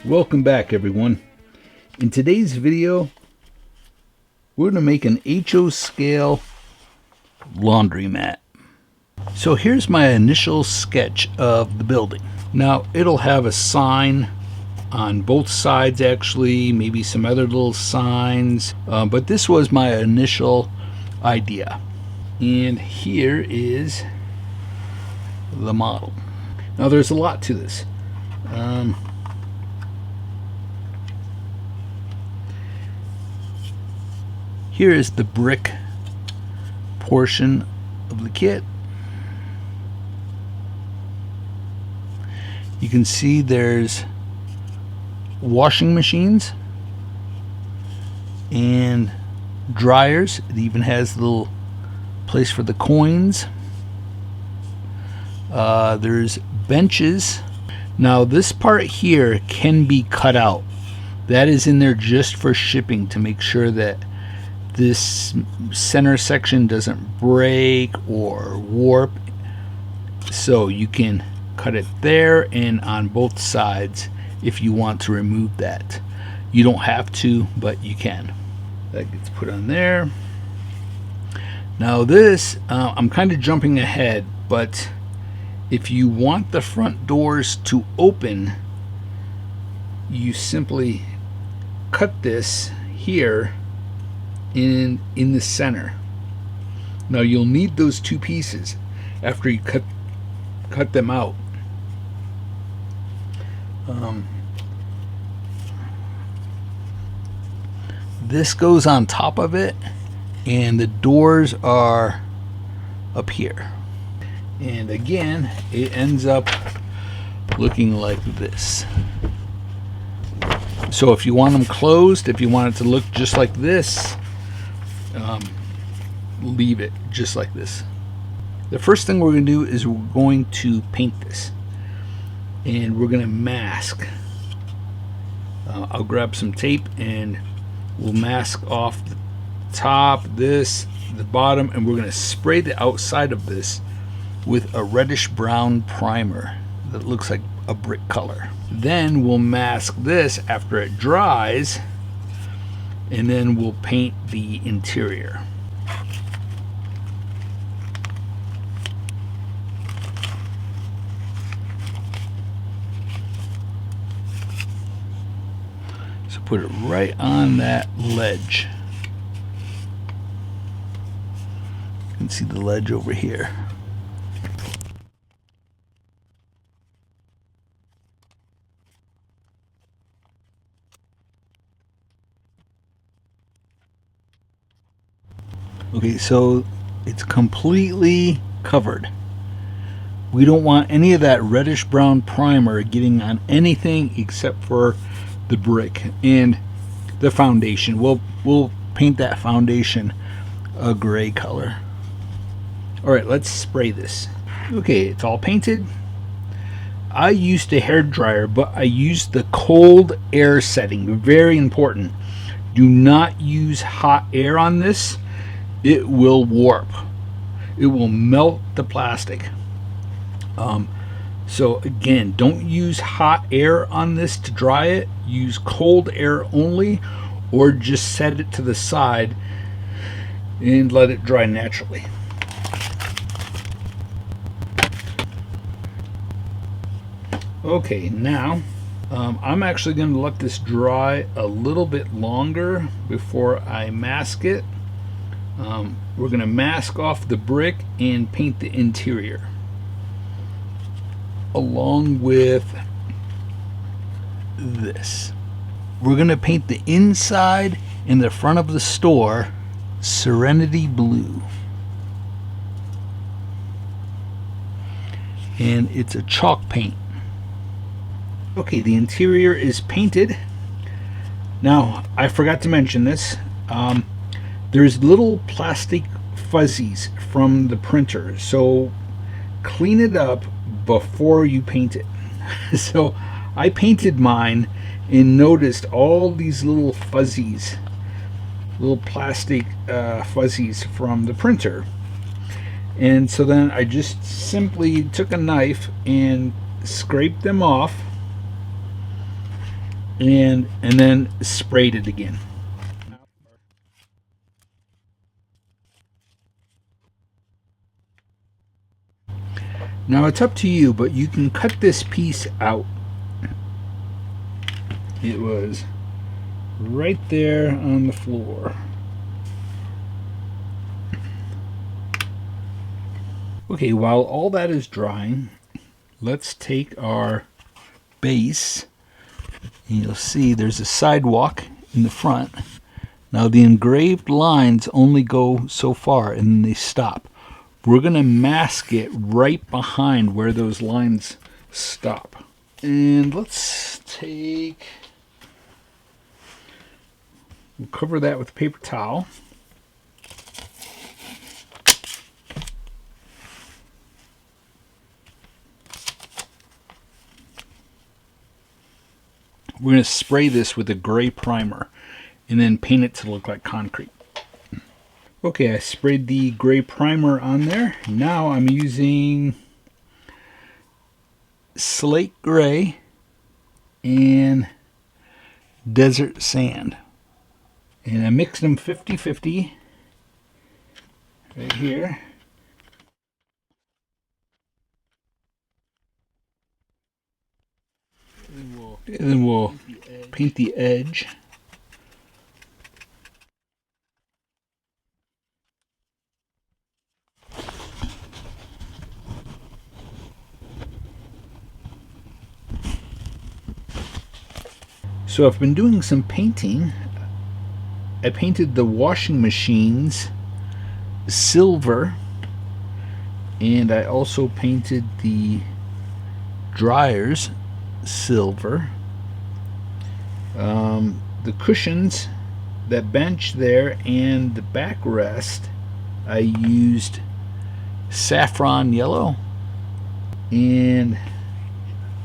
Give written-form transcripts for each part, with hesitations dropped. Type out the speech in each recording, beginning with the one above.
Welcome back, everyone. In today's video, we're going to make an HO scale laundromat. So here's my initial sketch of the building. Now it'll have a sign on both sides, actually, maybe some other little signs, but this was my initial idea. And here is the model. Now there's a lot to this. Here is the brick portion of the kit. You can see there's washing machines and dryers. It even has a little place for the coins. There's benches. Now this part here can be cut out. That is in there just for shipping, to make sure that this center section doesn't break or warp. So you can cut it there and on both sides if you want to remove that. You don't have to, but you can. That gets put on there. Now this, I'm kind of jumping ahead, but if you want the front doors to open, you simply cut this here in the center. Now you'll need those two pieces after you cut them out. This goes on top of it, and the doors are up here. And again, it ends up looking like this. So if you want them closed, if you want it to look just like this, leave it just like this. The first thing we're going to do is we're going to paint this, and we're going to mask. I'll grab some tape and we'll mask off the top, the bottom, and we're going to spray the outside of this with a reddish brown primer that looks like a brick color. Then we'll mask this after it dries, and then we'll paint the interior. So put it right on that ledge. You can see the ledge over here. Okay, so it's completely covered. We don't want any of that reddish brown primer getting on anything except for the brick and the foundation. We'll paint that foundation a gray color. All right, let's spray this. Okay, it's all painted. I used a hair dryer, but I used the cold air setting. Very important. Do not use hot air on this. It will warp. It will melt the plastic. So again, don't use hot air on this to dry it. Use cold air only, or just set it to the side and let it dry naturally. Okay, now I'm actually going to let this dry a little bit longer before I mask it. We're going to mask off the brick and paint the interior, along with this. We're going to paint the inside and the front of the store Serenity Blue. And it's a chalk paint. Okay, the interior is painted. Now, I forgot to mention this. There's little plastic fuzzies from the printer, so clean it up before you paint it. So I painted mine and noticed all these little fuzzies, little plastic fuzzies from the printer. And so then I just simply took a knife and scraped them off and then sprayed it again. Now it's up to you, but you can cut this piece out. It was right there on the floor. Okay, while all that is drying, let's take our base, and you'll see there's a sidewalk in the front. Now the engraved lines only go so far and then they stop. We're going to mask it right behind where those lines stop. And let's take, we'll cover that with a paper towel. We're going to spray this with a gray primer and then paint it to look like concrete. Okay, I sprayed the gray primer on there. Now I'm using slate gray and desert sand. And I mixed them 50-50 right here. And then we'll paint the edge. So I've been doing some painting. I painted the washing machines silver, and I also painted the dryers silver. The cushions, that bench there, and the backrest, I used saffron yellow, and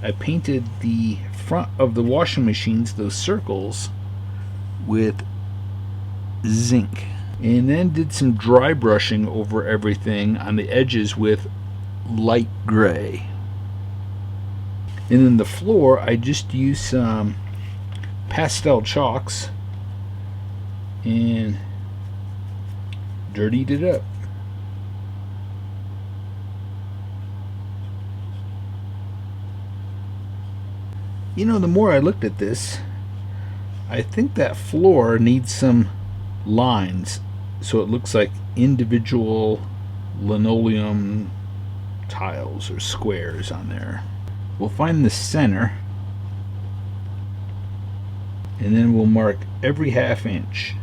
I painted the front of the washing machines, those circles, with zinc, and then did some dry brushing over everything on the edges with light gray. And then the floor, I just used some pastel chalks and dirtied it up. You know, the more I looked at this, I think that floor needs some lines so it looks like individual linoleum tiles or squares on there. We'll find the center, and then we'll mark every half inch.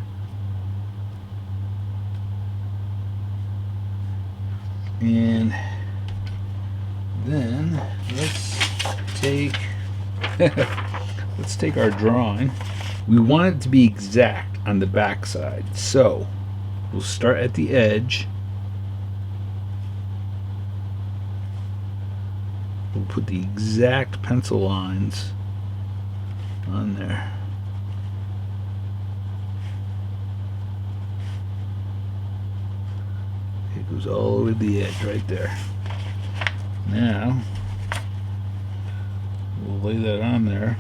And then let's take let's take our drawing. We want it to be exact on the back side, so we'll start at the edge. We'll put the exact pencil lines on there. It goes all the way to the edge right there. Now we'll lay that on there.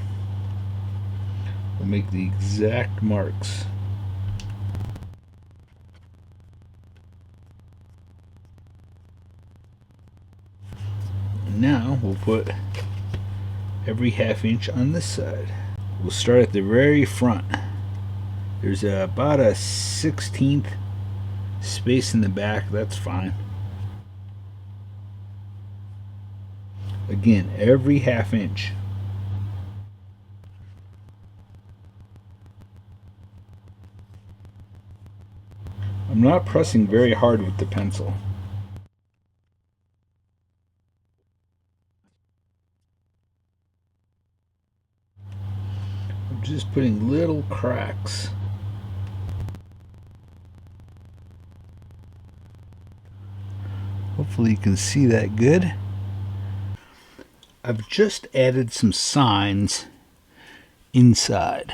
We'll make the exact marks. And now we'll put every half inch on this side. We'll start at the very front. There's about a 1/16 space in the back. That's fine. Again, every half inch. I'm not pressing very hard with the pencil. I'm just putting little cracks. Hopefully you can see that good. I've just added some signs inside.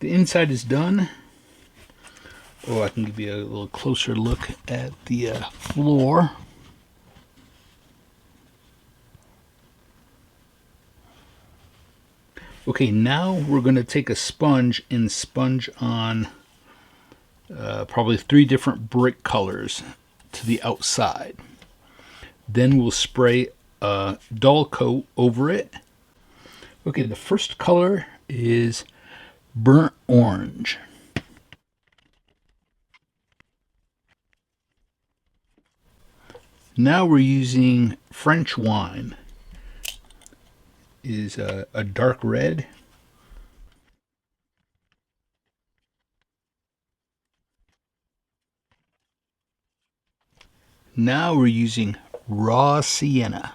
the inside is done. Oh, I can give you a little closer look at the floor. Okay, now we're going to take a sponge and sponge on probably 3 different brick colors to the outside. Then we'll spray a dull coat over it. Okay, the first color is burnt orange. Now we're using French wine. It is a dark red. Now we're using raw sienna.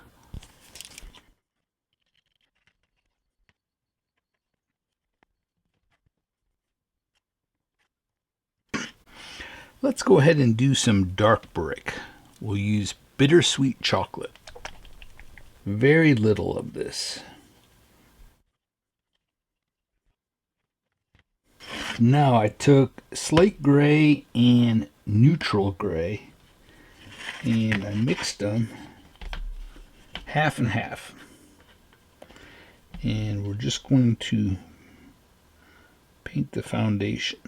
Let's go ahead and do some dark brick. We'll use bittersweet chocolate. Very little of this. Now I took slate gray and neutral gray and I mixed them half and half. And we're just going to paint the foundation.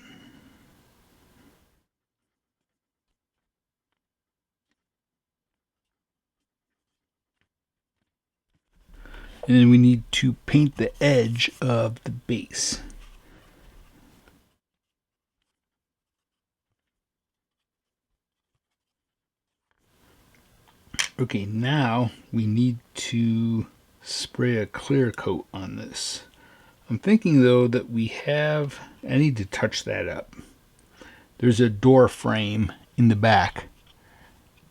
And then we need to paint the edge of the base. Okay, now we need to spray a clear coat on this. I'm thinking though that I need to touch that up. There's a door frame in the back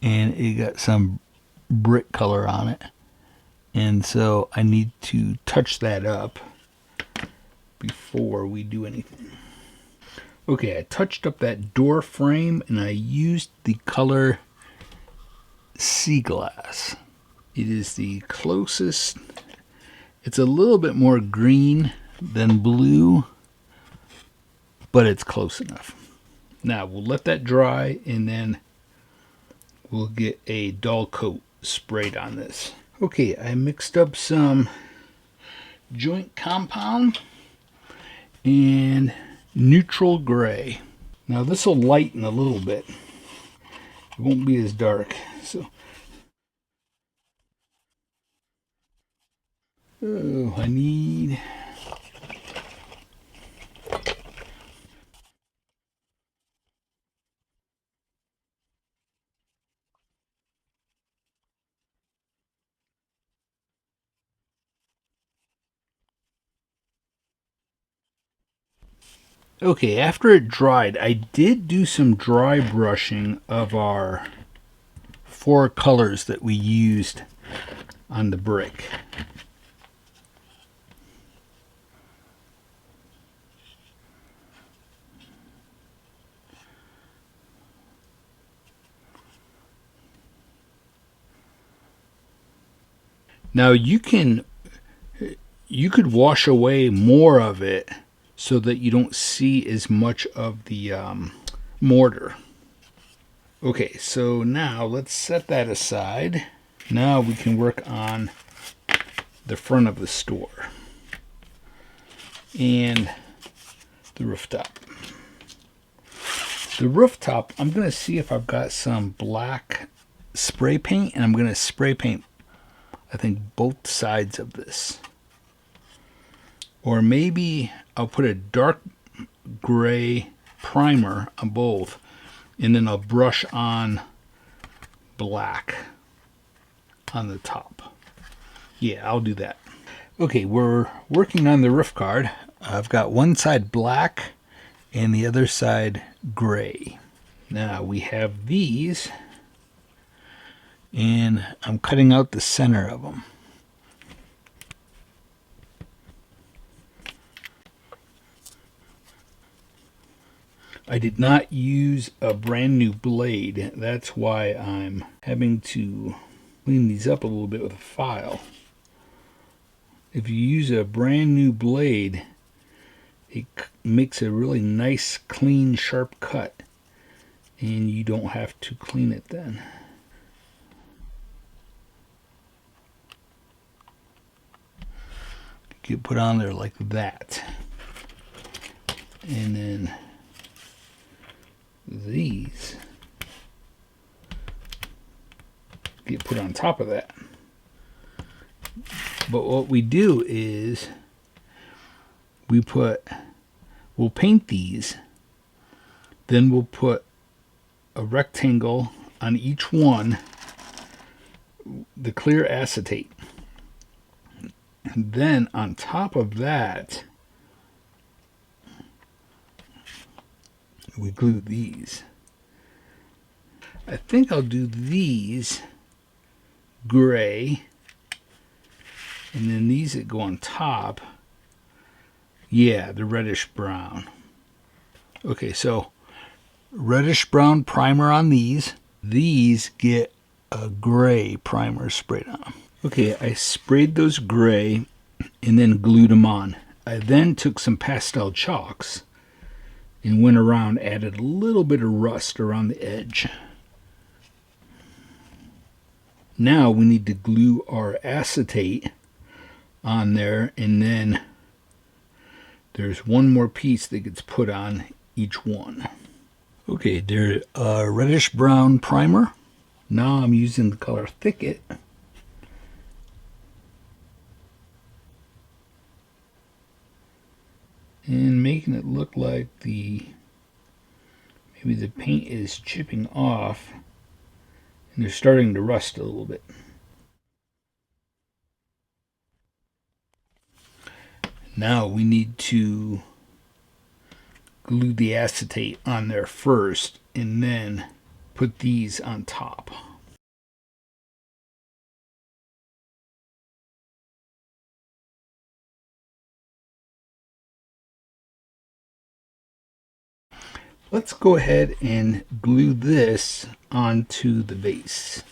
and it got some brick color on it. And so I need to touch that up before we do anything. Okay, I touched up that door frame and I used the color sea glass. It is the closest. It's a little bit more green than blue, but it's close enough. Now we'll let that dry and then we'll get a dull coat sprayed on this. Okay, I mixed up some joint compound and neutral gray. Now this will lighten a little bit. It won't be as dark. So, I need Okay, after it dried, I did do some dry brushing of our 4 colors that we used on the brick. Now you could wash away more of it so that you don't see as much of the mortar. Okay, so now let's set that aside. Now we can work on the front of the store and the rooftop. The rooftop, I'm going to see if I've got some black spray paint, and I'm going to spray paint, I think, both sides of this. Or maybe I'll put a dark gray primer on both, and then I'll brush on black on the top. Yeah, I'll do that. Okay, we're working on the roof guard. I've got one side black and the other side gray. Now we have these, and I'm cutting out the center of them. I did not use a brand new blade. That's why I'm having to clean these up a little bit with a file. If you use a brand new blade, It makes a really nice, clean, sharp cut, and you don't have to clean it then. Get put on there like that, and then these get put on top of that. But what we do is we'll paint these, then we'll put a rectangle on each one, the clear acetate. And then on top of that, we glue these. I think I'll do these gray, and then these that go on top, yeah, the reddish brown. Okay, so reddish brown primer on these. These get a gray primer sprayed on them. Okay, I sprayed those gray and then glued them on. I then took some pastel chalks and went around, added a little bit of rust around the edge. Now we need to glue our acetate on there, and then there's one more piece that gets put on each one. Okay, there's a reddish brown primer. Now I'm using the color Thicket. And making it look like maybe the paint is chipping off and they're starting to rust a little bit. Now we need to glue the acetate on there first and then put these on top. Let's go ahead and glue this onto the base.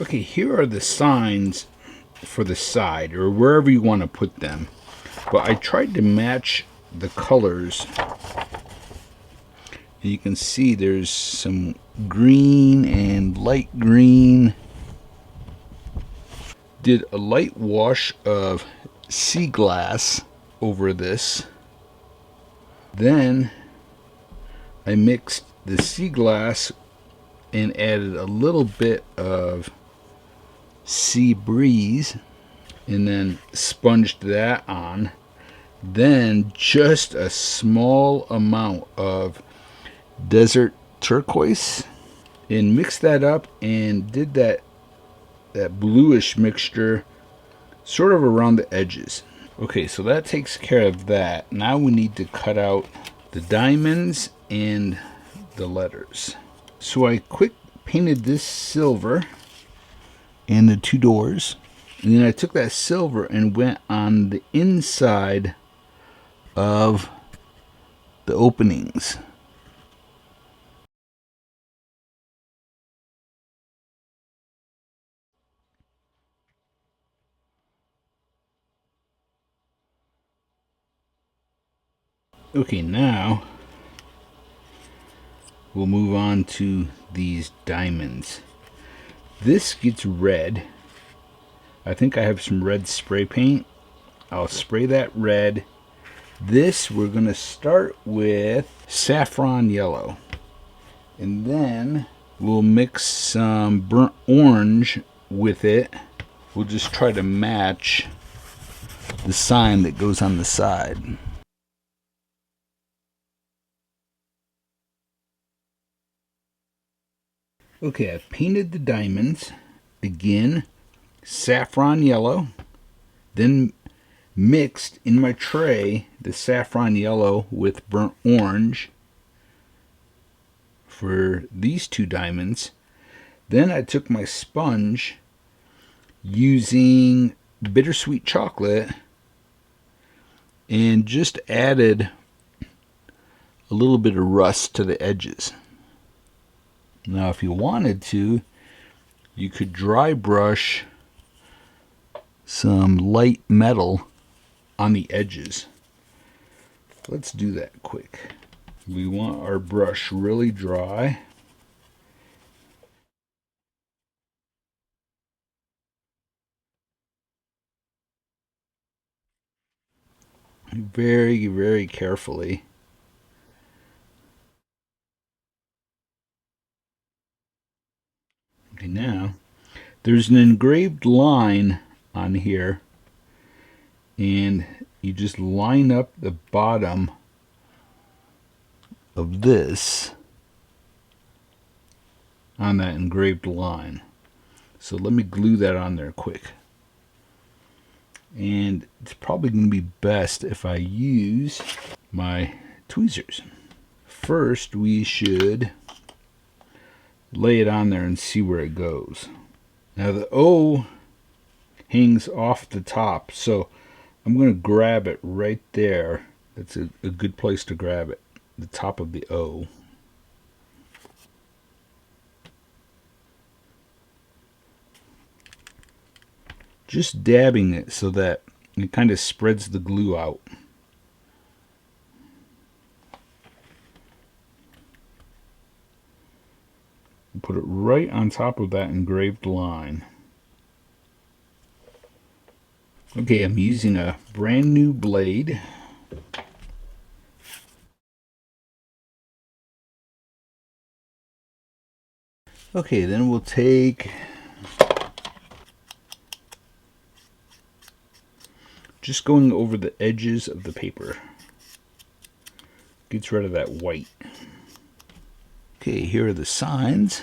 Okay, here are the signs for the side, or wherever you want to put them. But I tried to match the colors. And you can see there's some green and light green. Did a light wash of sea glass over this. Then I mixed the sea glass and added a little bit of sea breeze and then sponged that on. Then just a small amount of desert turquoise and mixed that up and did that bluish mixture sort of around the edges. Okay, so that takes care of that. Now we need to cut out the diamonds and the letters. So I quick painted this silver and the two doors, and then I took that silver and went on the inside of the openings. Okay, now we'll move on to these diamonds. This gets red. I think I have some red spray paint. I'll spray that red. This we're going to start with saffron yellow. And then we'll mix some burnt orange with it. We'll just try to match the sign that goes on the side. Okay, I've painted the diamonds. Again, saffron yellow. Then mixed in my tray the saffron yellow with burnt orange for these two diamonds. Then I took my sponge using bittersweet chocolate and just added a little bit of rust to the edges. Now if you wanted to, you could dry brush some light metal on the edges. Let's do that quick. We want our brush really dry. Very, very carefully. Okay, now there's an engraved line on here, and you just line up the bottom of this on that engraved line. So let me glue that on there quick. And it's probably going to be best if I use my tweezers. First, we should lay it on there and see where it goes. Now the O hangs off the top, so I'm going to grab it right there. That's a good place to grab it, the top of the O. Just dabbing it so that it kind of spreads the glue out. Put it right on top of that engraved line. Okay, I'm using a brand new blade. Okay, then we'll take just going over the edges of the paper. Gets rid of that white. Okay, here are the signs.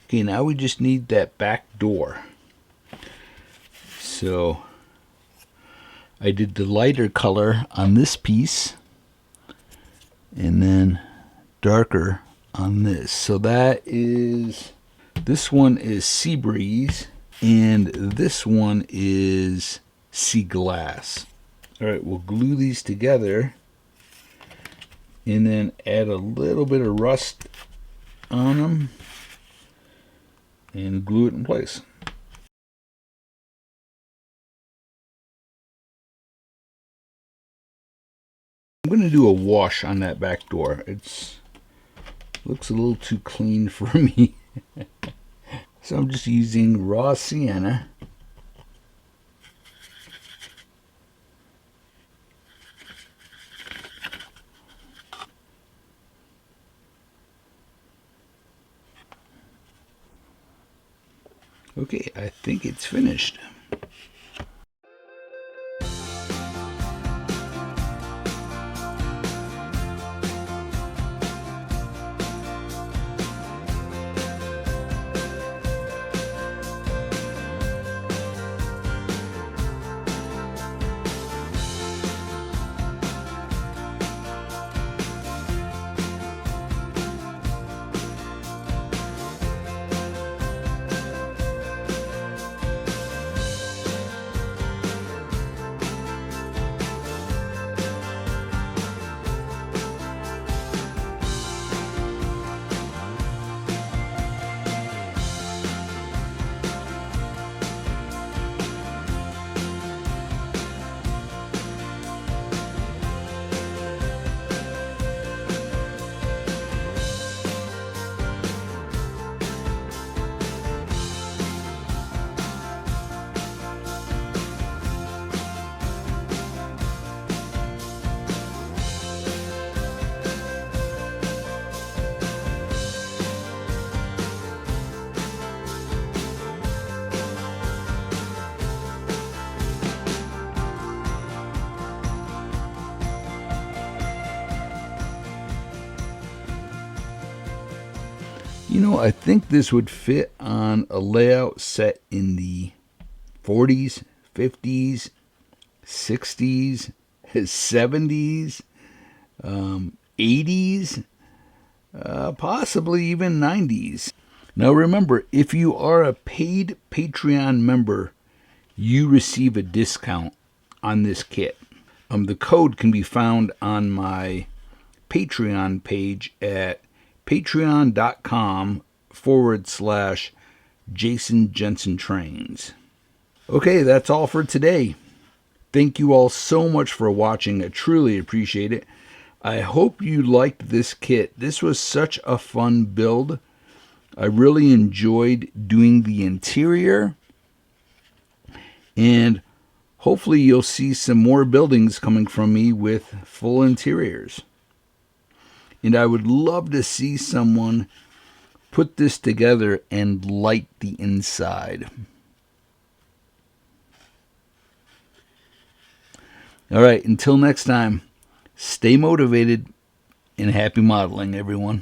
Okay, now we just need that back door. So I did the lighter color on this piece and then darker on this. So that is, this one is Sea Breeze and this one is Sea Glass. Alright, we'll glue these together and then add a little bit of rust on them and glue it in place. I'm going to do a wash on that back door. It looks a little too clean for me. So I'm just using raw sienna. Okay, I think it's finished. You know, I think this would fit on a layout set in the 40s, 50s, 60s, 70s, 80s, possibly even 90s. Now remember, if you are a paid Patreon member, you receive a discount on this kit. The code can be found on my Patreon page at patreon.com/Jason Jensen Trains. Okay, that's all for today. Thank you all so much for watching. I truly appreciate it. I hope you liked this kit. This was such a fun build. I really enjoyed doing the interior. And hopefully you'll see some more buildings coming from me with full interiors. And I would love to see someone put this together and light the inside. All right, until next time, stay motivated and happy modeling, everyone.